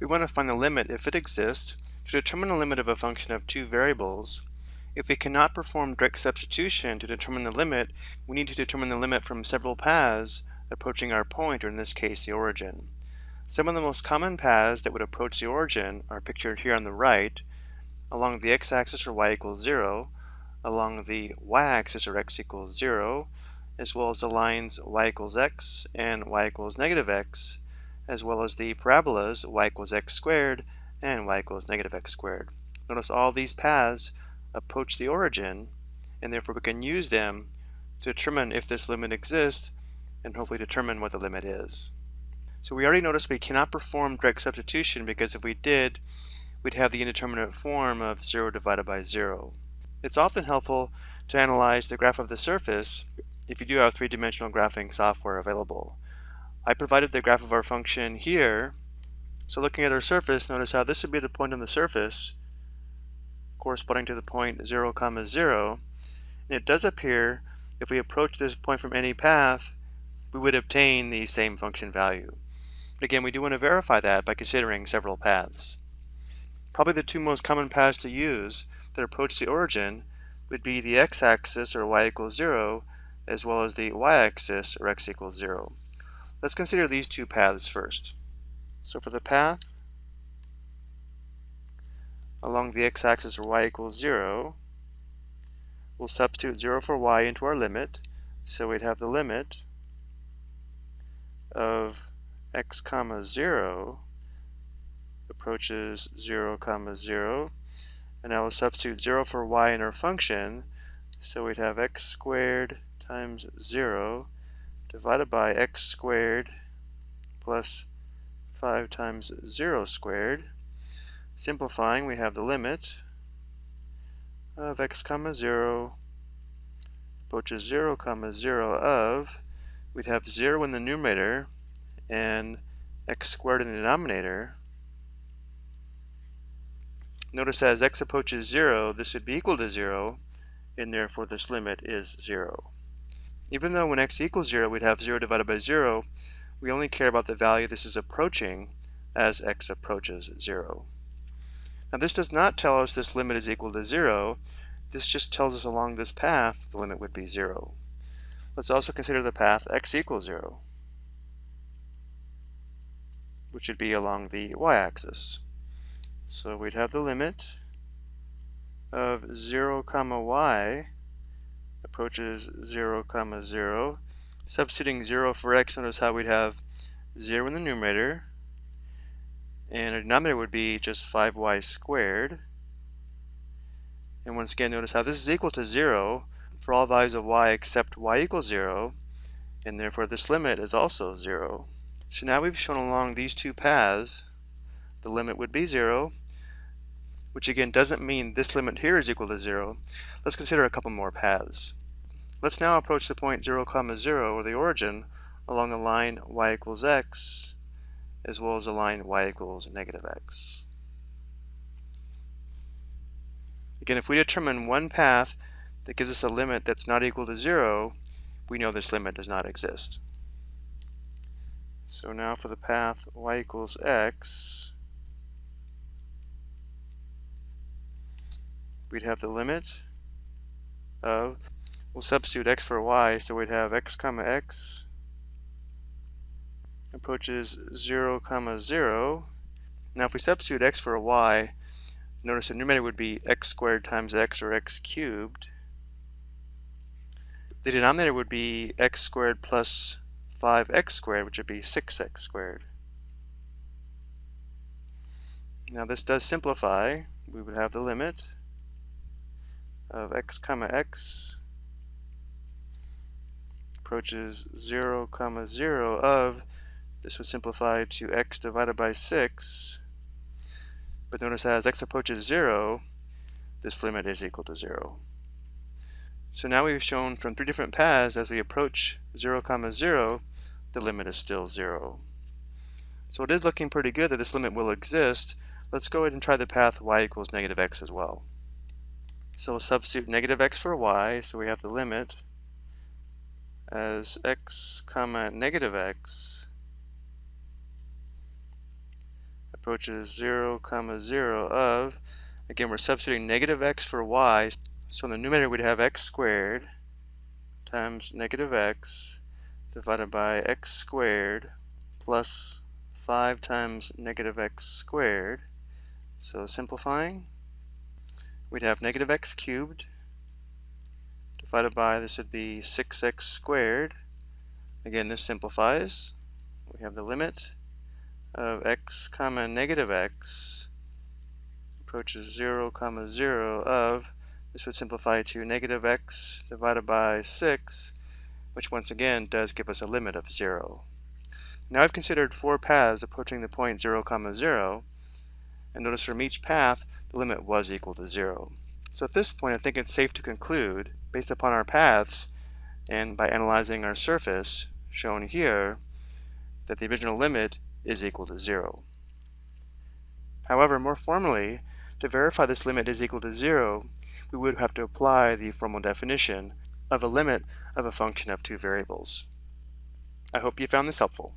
We want to find the limit, if it exists, to determine the limit of a function of two variables. If we cannot perform direct substitution to determine the limit, we need to determine the limit from several paths approaching our point, or in this case, the origin. Some of the most common paths that would approach the origin are pictured here on the right, along the x-axis or y equals 0, along the y-axis or x equals 0, as well as the lines y equals x and y equals negative x, as well as the parabolas y equals x squared and y equals negative x squared. Notice all these paths approach the origin, and therefore we can use them to determine if this limit exists and hopefully determine what the limit is. So we already noticed we cannot perform direct substitution because if we did, we'd have the indeterminate form of 0 divided by 0. It's often helpful to analyze the graph of the surface if you do have three-dimensional graphing software available. I provided the graph of our function here. So looking at our surface, notice how this would be the point on the surface corresponding to the point 0, 0. And it does appear if we approach this point from any path, we would obtain the same function value. But again, we do want to verify that by considering several paths. Probably the two most common paths to use that approach the origin would be the x-axis or y equals 0, as well as the y-axis or x equals 0. Let's consider these two paths first. So for the path along the x-axis or y equals 0, we'll substitute 0 for y into our limit. So we'd have the limit of x comma 0 approaches 0 comma 0. And now we'll substitute 0 for y in our function. So we'd have x squared times 0 divided by x squared plus 5 times 0 squared. Simplifying, we have the limit of x comma 0 approaches 0 comma 0 of, we'd have 0 in the numerator and x squared in the denominator. Notice as x approaches 0, this would be equal to 0, and therefore this limit is 0. Even though when x equals 0, we'd have 0 divided by 0, we only care about the value this is approaching as x approaches 0. Now this does not tell us this limit is equal to 0. This just tells us along this path the limit would be 0. Let's also consider the path x equals 0, which would be along the y-axis. So we'd have the limit of 0 comma y approaches 0 comma 0. Substituting 0 for x, notice how we'd have 0 in the numerator, and our denominator would be just 5y squared. And once again, notice how this is equal to 0 for all values of y except y equals 0, and therefore this limit is also 0. So now we've shown along these two paths the limit would be 0, which again doesn't mean this limit here is equal to 0. Let's consider a couple more paths. Let's now approach the point 0 comma 0, or the origin, along the line y equals x, as well as the line y equals negative x. Again, if we determine one path that gives us a limit that's not equal to 0, we know this limit does not exist. So now for the path y equals x, we'd have the limit of, we'll substitute x for y, so we'd have x comma x approaches 0 comma 0. Now if we substitute x for a y, notice the numerator would be x squared times x, or x cubed. The denominator would be x squared plus 5x squared, which would be 6x squared. Now this does simplify. We would have the limit of x comma x approaches 0 comma 0 of, this would simplify to x divided by 6, but notice that as x approaches 0, this limit is equal to 0. So now we've shown from three different paths as we approach 0 comma 0, the limit is still 0. So it is looking pretty good that this limit will exist. Let's go ahead and try the path y equals negative x as well. So we'll substitute negative x for y, so we have the limit as x comma negative x approaches 0, comma 0 of, again we're substituting negative x for y, so in the numerator we'd have x squared times negative x divided by x squared plus 5 times negative x squared. So simplifying, we'd have negative x cubed divided by, this would be 6x squared. Again, this simplifies. We have the limit of x comma negative x approaches 0 comma 0 of, this would simplify to negative x divided by 6, which once again does give us a limit of 0. Now I've considered 4 paths approaching the point 0 comma 0, and notice from each path the limit was equal to 0. So at this point I think it's safe to conclude, based upon our paths and by analyzing our surface shown here, that the original limit is equal to 0. However, more formally, to verify this limit is equal to 0, we would have to apply the formal definition of a limit of a function of two variables. I hope you found this helpful.